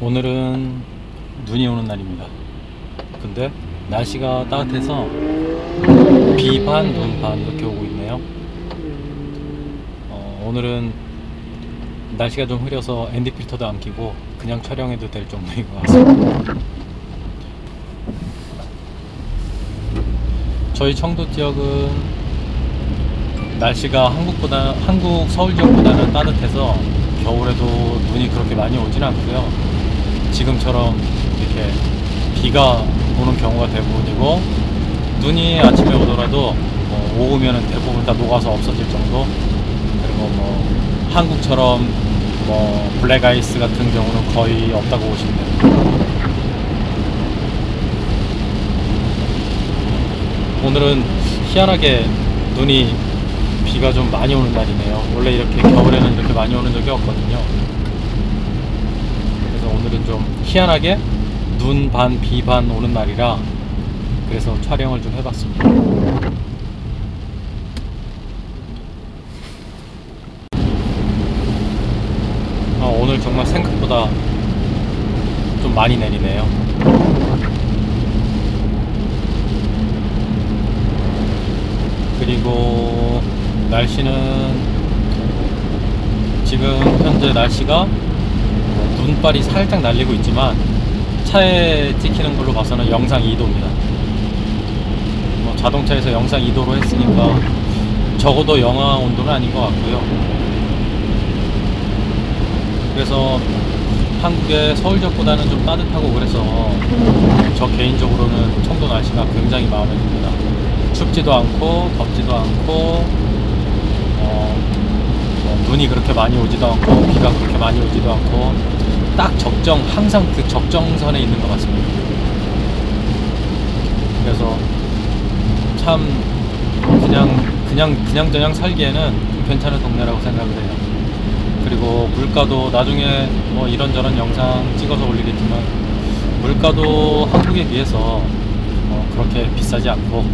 오늘은 눈이 오는 날입니다. 근데 날씨가 따뜻해서 비 반, 눈 반 이렇게 오고 있네요. 오늘은 날씨가 좀 흐려서 ND 필터도 안 끼고 그냥 촬영해도 될 정도인 것 같습니다. 저희 청도 지역은 날씨가 한국 서울 지역보다는 따뜻해서 겨울에도 눈이 그렇게 많이 오진 않고요. 지금처럼 이렇게 비가 오는 경우가 대부분이고, 눈이 아침에 오더라도 오후면은 대부분 다 녹아서 없어질 정도. 그리고 한국처럼 블랙 아이스 같은 경우는 거의 없다고 보시면 됩니다. 오늘은 희한하게 비가 좀 많이 오는 날이네요. 원래 이렇게 겨울에는 이렇게 많이 오는 적이 없거든요. 그래서 오늘은 좀 희한하게 눈 반, 비 반 오는 날이라 그래서 촬영을 좀 해봤습니다. 오늘 정말 생각보다 좀 많이 내리네요. 그리고 날씨는 지금 현재 날씨가 눈발이 살짝 날리고 있지만 차에 찍히는 걸로 봐서는 영상 2도입니다. 자동차에서 영상 2도로 했으니까 적어도 영하 온도는 아닌 것 같고요. 그래서 한국의 서울 지역보다는 좀 따뜻하고 그래서 저 개인적으로는 청도 날씨가 굉장히 마음에 듭니다. 춥지도 않고 덥지도 않고 눈이 그렇게 많이 오지도 않고 비가 그렇게 많이 오지도 않고 딱 항상 그 적정선에 있는 것 같습니다. 그래서 참 그냥 살기에는 괜찮은 동네라고 생각을 해요. 그리고 물가도 나중에 이런저런 영상 찍어서 올리겠지만 물가도 한국에 비해서 그렇게 비싸지 않고,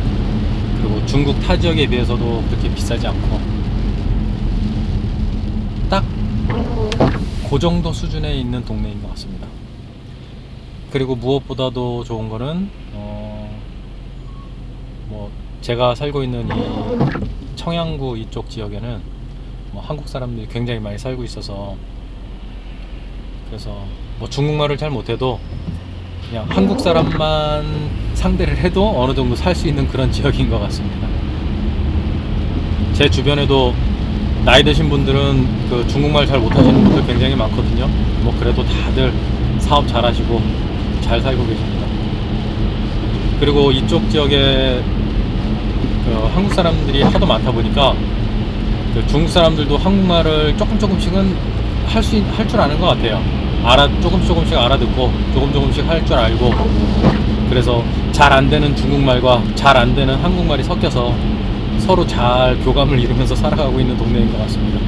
그리고 중국 타 지역에 비해서도 그렇게 비싸지 않고 딱 그 정도 수준에 있는 동네인 것 같습니다. 그리고 무엇보다도 좋은 거는 제가 살고 있는 이 청양구 이쪽 지역에는 한국 사람들이 굉장히 많이 살고 있어서, 그래서 중국말을 잘 못해도 그냥 한국 사람만 상대를 해도 어느 정도 살 수 있는 그런 지역인 것 같습니다. 제 주변에도 나이 드신 분들은 그 중국말 잘 못하시는 분들 굉장히 많거든요. 그래도 다들 사업 잘 하시고 잘 살고 계십니다. 그리고 이쪽 지역에 한국 사람들이 하도 많다 보니까 중국 사람들도 한국말을 조금씩은 할 줄 아는 것 같아요. 조금씩 알아듣고 조금씩 할 줄 알고, 그래서 잘 안 되는 중국말과 잘 안 되는 한국말이 섞여서 서로 잘 교감을 이루면서 살아가고 있는 동네인 것 같습니다.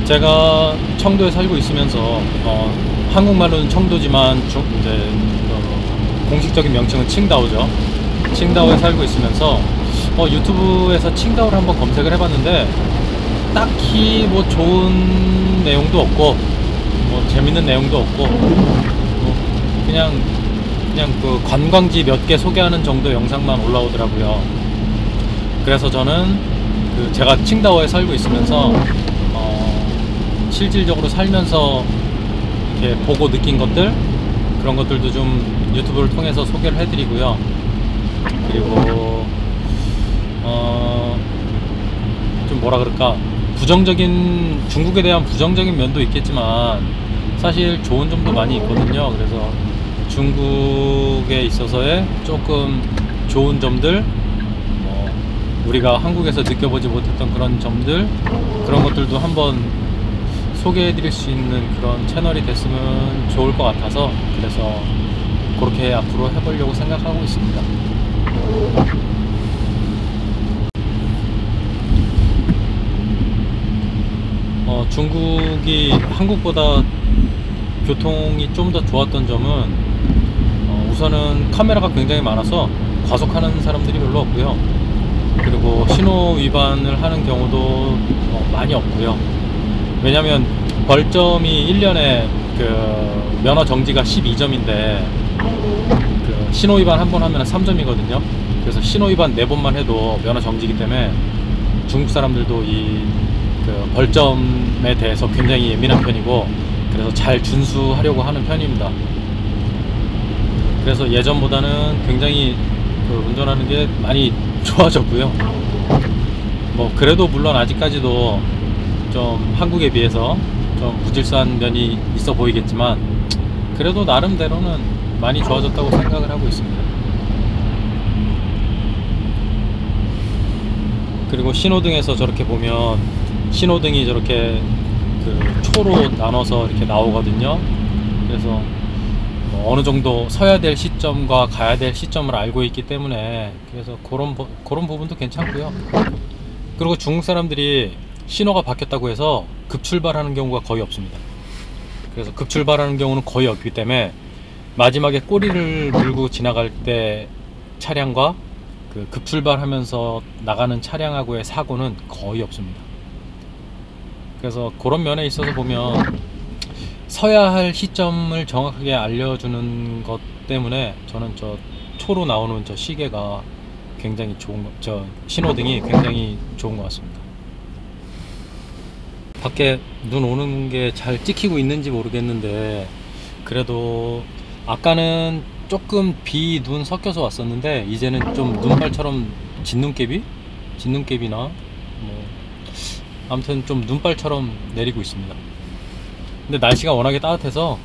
제가 청도에 살고 있으면서 한국말로는 청도지만 이제 공식적인 명칭은 칭다오죠. 칭다오에 살고 있으면서 유튜브에서 칭다오를 한번 검색을 해봤는데 딱히 좋은 내용도 없고 재밌는 내용도 없고 그냥 그 관광지 몇 개 소개하는 정도 영상만 올라오더라고요. 그래서 저는 제가 칭다오에 살고 있으면서 실질적으로 살면서 이렇게 보고 느낀 것들, 그런 것들도 좀 유튜브를 통해서 소개를 해드리고요. 그리고 좀 중국에 대한 부정적인 면도 있겠지만 사실 좋은 점도 많이 있거든요. 그래서 중국에 있어서의 조금 좋은 점들, 우리가 한국에서 느껴보지 못했던 그런 점들, 그런 것들도 한번 소개해드릴 수 있는 그런 채널이 됐으면 좋을 것 같아서, 그래서 그렇게 앞으로 해보려고 생각하고 있습니다. 중국이 한국보다 교통이 좀 더 좋았던 점은 우선은 카메라가 굉장히 많아서 과속하는 사람들이 별로 없고요. 그리고 신호 위반을 하는 경우도 많이 없고요. 왜냐면 벌점이 1년에 그 면허 정지가 12점인데 그 신호 위반 한 번 하면 3점이거든요. 그래서 신호 위반 4번만 해도 면허 정지이기 때문에 중국 사람들도 이 그 벌점에 대해서 굉장히 예민한 편이고, 그래서 잘 준수하려고 하는 편입니다. 그래서 예전보다는 굉장히 그 운전하는 게 많이 좋아졌고요. 뭐 그래도 물론 아직까지도 좀 한국에 비해서 좀 무질서한 면이 있어 보이겠지만, 그래도 나름대로는 많이 좋아졌다고 생각을 하고 있습니다. 그리고 신호등에서 저렇게 보면 신호등이 저렇게 그 초로 나눠서 이렇게 나오거든요. 그래서 뭐 어느 정도 서야 될 시점과 가야 될 시점을 알고 있기 때문에, 그래서 그런 부분도 괜찮고요. 그리고 중국 사람들이 신호가 바뀌었다고 해서 급출발하는 경우가 거의 없습니다. 그래서 급출발하는 경우는 거의 없기 때문에 마지막에 꼬리를 물고 지나갈 때 차량과 그 급출발하면서 나가는 차량하고의 사고는 거의 없습니다. 그래서 그런 면에 있어서 보면 서야 할 시점을 정확하게 알려주는 것 때문에 저는 저 초로 나오는 저 시계가 굉장히 좋은 저 신호등이 굉장히 좋은 것 같습니다. 밖에 눈 오는 게 잘 찍히고 있는지 모르겠는데, 그래도 아까는 조금 비, 눈 섞여서 왔었는데 이제는 좀 눈발처럼 진눈깨비나 뭐 아무튼 좀 눈발처럼 내리고 있습니다. 근데 날씨가 워낙에 따뜻해서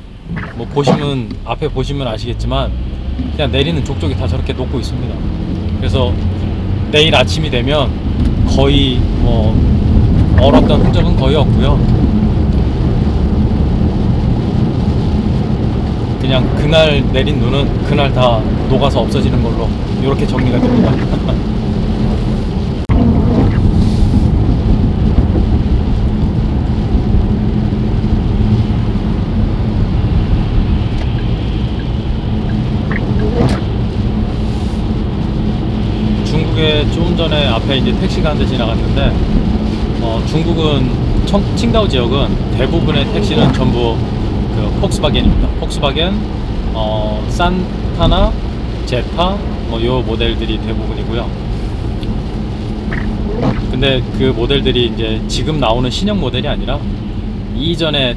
뭐 보시면 앞에 보시면 아시겠지만 그냥 내리는 족족이 다 저렇게 녹고 있습니다. 그래서 내일 아침이 되면 거의 뭐 얼었던 흔적은 거의 없고요. 그냥 그날 내린 눈은 그날 다 녹아서 없어지는 걸로 이렇게 정리가 됩니다. 중국에 좀 전에 앞에 이제 택시가 한 대 지나갔는데, 중국은 칭다오 지역은 대부분의 택시는 전부 그 폭스바겐입니다. 폭스바겐, 산타나, 제타, 뭐 요 모델들이 대부분이고요. 근데 그 모델들이 이제 지금 나오는 신형 모델이 아니라 이전에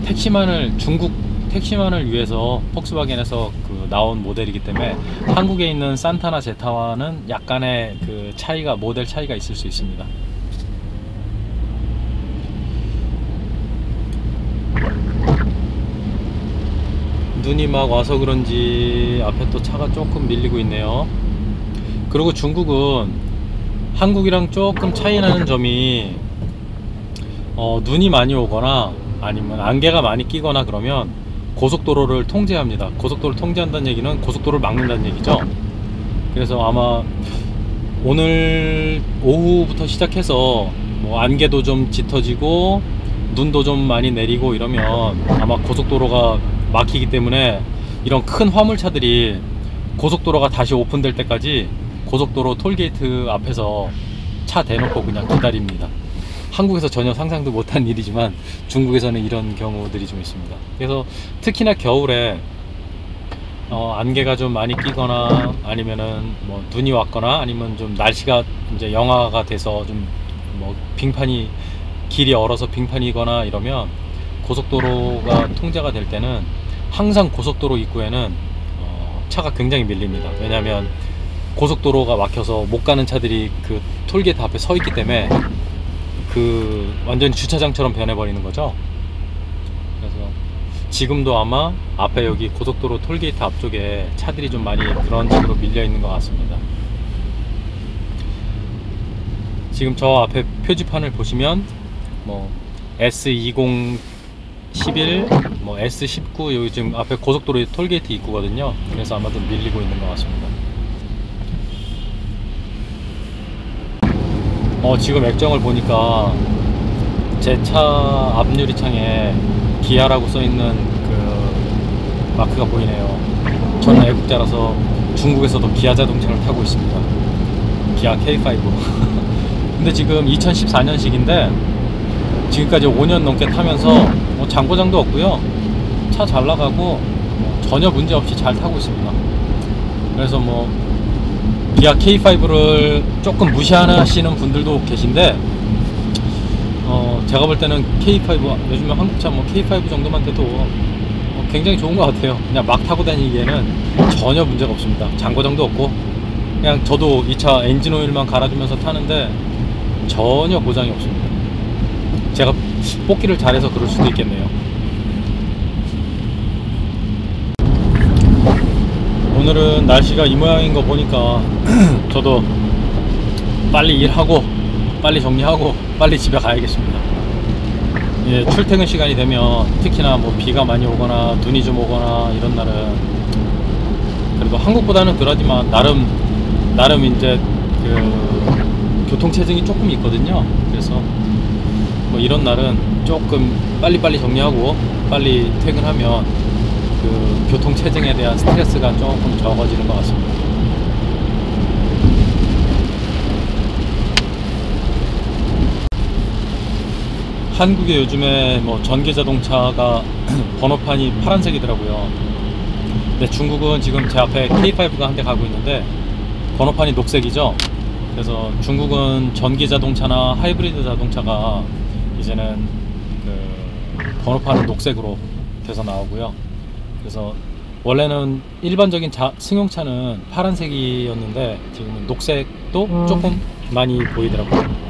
중국 택시만을 위해서 폭스바겐에서 그 나온 모델이기 때문에 한국에 있는 산타나 제타와는 약간의 그 모델 차이가 있을 수 있습니다. 눈이 막 와서 그런지 앞에 또 차가 조금 밀리고 있네요. 그리고 중국은 한국이랑 조금 차이 나는 점이, 눈이 많이 오거나 아니면 안개가 많이 끼거나 그러면 고속도로를 통제합니다. 고속도로를 통제한다는 얘기는 고속도로를 막는다는 얘기죠. 그래서 아마 오늘 오후부터 시작해서 뭐 안개도 좀 짙어지고 눈도 좀 많이 내리고 이러면 아마 고속도로가 막히기 때문에 이런 큰 화물차들이 고속도로가 다시 오픈될 때까지 고속도로 톨게이트 앞에서 차 대놓고 그냥 기다립니다. 한국에서 전혀 상상도 못한 일이지만 중국에서는 이런 경우들이 좀 있습니다. 그래서 특히나 겨울에 안개가 좀 많이 끼거나 아니면은 뭐 눈이 왔거나 아니면 좀 날씨가 이제 영하가 돼서 좀 뭐 빙판이 길이 얼어서 빙판이거나 이러면 고속도로가 통제가 될 때는 항상 고속도로 입구에는 차가 굉장히 밀립니다. 왜냐하면 고속도로가 막혀서 못 가는 차들이 그 톨게이트 앞에 서 있기 때문에 그 완전히 주차장처럼 변해버리는 거죠. 그래서 지금도 아마 앞에 여기 고속도로 톨게이트 앞쪽에 차들이 좀 많이 그런 식으로 밀려 있는 것 같습니다. 지금 저 앞에 표지판을 보시면 뭐 S2011, 뭐 S19 여기 지금 앞에 고속도로 톨게이트 입구거든요. 그래서 아마 좀 밀리고 있는 것 같습니다. 지금 액정을 보니까 제 차 앞 유리창에 기아라고 써있는 그 마크가 보이네요. 저는 애국자라서 중국에서도 기아 자동차를 타고 있습니다. 기아 K5. 근데 지금 2014년식인데 지금까지 5년 넘게 타면서 뭐 장고장도 없고요. 차 잘 나가고 뭐 전혀 문제 없이 잘 타고 있습니다. 그래서 뭐 기아 K5를 조금 무시하시는 분들도 계신데, 제가 볼 때는 K5, 요즘에 한국차 뭐 K5 정도만 돼도 굉장히 좋은 것 같아요. 그냥 막 타고 다니기에는 전혀 문제가 없습니다. 장고장도 없고, 그냥 저도 이 차 엔진 오일만 갈아주면서 타는데 전혀 고장이 없습니다. 제가 뽑기를 잘해서 그럴 수도 있겠네요. 오늘은 날씨가 이 모양인 거 보니까 저도 빨리 일하고 빨리 정리하고 빨리 집에 가야겠습니다. 예, 출퇴근 시간이 되면 특히나 뭐 비가 많이 오거나 눈이 좀 오거나 이런 날은, 그래도 한국보다는 덜하지만 나름 이제 그 교통체증이 조금 있거든요. 그래서 뭐 이런 날은 조금 빨리빨리 정리하고 빨리 퇴근하면 그 교통체증에 대한 스트레스가 조금 적어지는 것 같습니다. 한국에 요즘에 뭐 전기자동차가 번호판이 파란색이더라고요. 근데 중국은 지금 제 앞에 K5가 한 대 가고 있는데 번호판이 녹색이죠. 그래서 중국은 전기자동차나 하이브리드 자동차가 이제는 그 번호판은 녹색으로 돼서 나오고요. 그래서 원래는 일반적인 승용차는 파란색이었는데 지금은 녹색도 조금 많이 보이더라고요.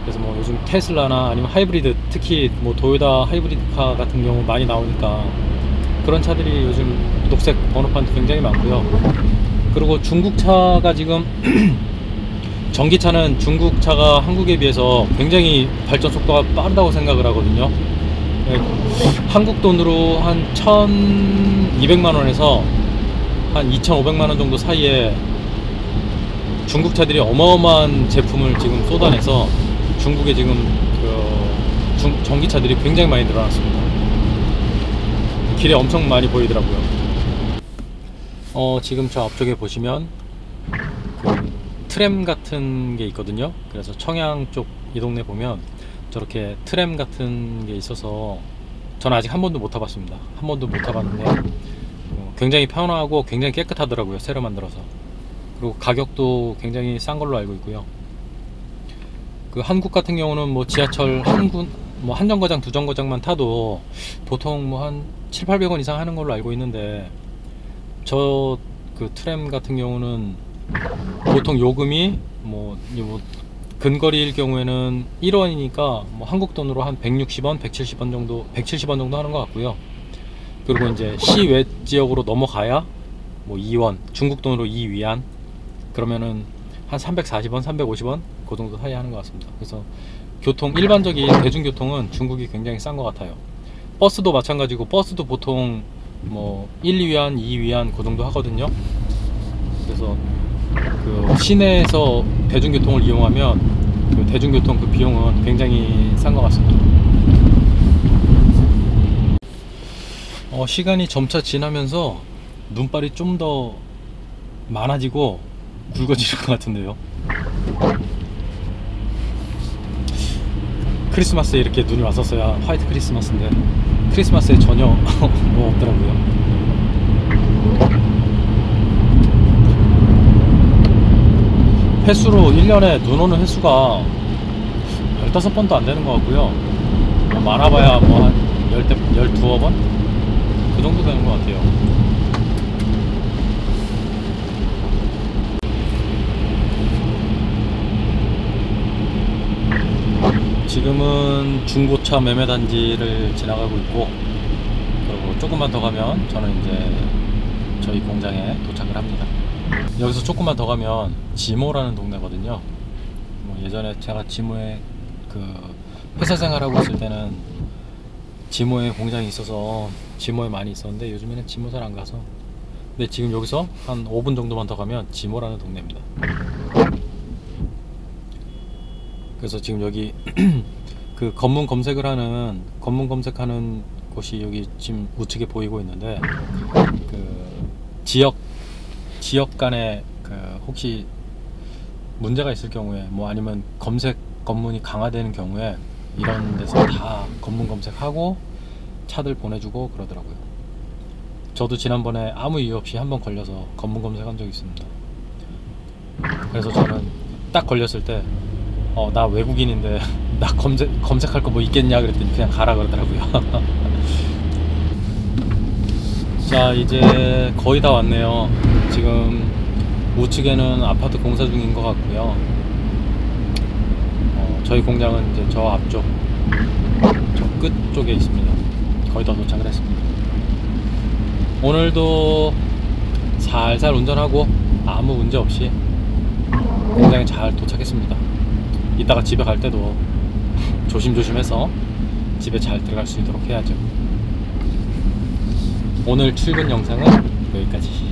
그래서 뭐 요즘 테슬라나 아니면 하이브리드, 특히 뭐 도요타 하이브리드카 같은 경우 많이 나오니까 그런 차들이 요즘 녹색 번호판도 굉장히 많고요. 그리고 중국차가 지금 전기차는 중국차가 한국에 비해서 굉장히 발전 속도가 빠르다고 생각을 하거든요. 한국 돈으로 한 1200만원에서 한 2500만원 정도 사이에 중국차들이 어마어마한 제품을 지금 쏟아내서 중국에 지금 그 전기차들이 굉장히 많이 늘어났습니다. 길에 엄청 많이 보이더라고요. 지금 저 앞쪽에 보시면 그 트램 같은 게 있거든요. 그래서 청양 쪽 이 동네 보면 저렇게 트램 같은 게 있어서 저는 아직 한 번도 못 타봤습니다. 한 번도 못 타봤는데 굉장히 편하고 굉장히 깨끗하더라고요. 새로 만들어서. 그리고 가격도 굉장히 싼 걸로 알고 있고요. 그 한국 같은 경우는 뭐 지하철 한 정거장 두 정거장만 타도 보통 뭐 한 700~800원 이상 하는 걸로 알고 있는데, 저 그 트램 같은 경우는 보통 요금이 뭐 근거리일 경우에는 1원이니까 뭐 한국 돈으로 한 160원, 170원 정도 하는 것 같고요. 그리고 이제 시외 지역으로 넘어가야 뭐 2원, 중국 돈으로 2위안, 그러면은 한 340원, 350원 그 정도 사이 하는 것 같습니다. 그래서 일반적인 대중교통은 중국이 굉장히 싼 것 같아요. 버스도 마찬가지고, 버스도 보통 뭐 1, 2위안, 2위안 그 정도 하거든요. 그래서 그 시내에서 대중교통을 이용하면 그 대중교통 그 비용은 굉장히 싼 것 같습니다. 시간이 점차 지나면서 눈발이 좀 더 많아지고 굵어지는 것 같은데요. 크리스마스에 이렇게 눈이 왔었어야 화이트 크리스마스인데 크리스마스에 전혀 뭐 없더라고요. 횟수로 1년에 눈 오는 횟수가 15번도 안 되는 것 같고요. 많아봐야 뭐 한 12번? 그 정도 되는 것 같아요. 지금은 중고차 매매단지를 지나가고 있고, 그리고 조금만 더 가면 저는 이제 저희 공장에 도착을 합니다. 여기서 조금만 더 가면 지모라는 동네거든요. 뭐 예전에 제가 지모에 그 회사 생활하고 있을 때는 지모에 공장이 있어서 지모에 많이 있었는데 요즘에는 지모 잘 안 가서. 근데 지금 여기서 한 5분 정도만 더 가면 지모라는 동네입니다. 그래서 지금 여기 그 검문 검색하는 곳이 여기 지금 우측에 보이고 있는데, 그 지역 간에 그 혹시 문제가 있을 경우에 뭐 아니면 검색 검문이 강화되는 경우에 이런 데서 다 검문 검색하고 차들 보내주고 그러더라고요. 저도 지난번에 아무 이유 없이 한번 걸려서 검문 검색한 적이 있습니다. 그래서 저는 딱 걸렸을 때 나 외국인인데 나 검색할 거 뭐 있겠냐 그랬더니 그냥 가라 그러더라고요. 자, 이제 거의 다 왔네요. 지금 우측에는 아파트 공사 중인 것 같고요. 저희 공장은 이제 저 앞쪽, 저 끝 쪽에 있습니다. 거의 다 도착을 했습니다. 오늘도 살살 운전하고 아무 문제 없이 공장에 잘 도착했습니다. 이따가 집에 갈 때도 조심조심해서 집에 잘 들어갈 수 있도록 해야죠. 오늘 출근 영상은 여기까지.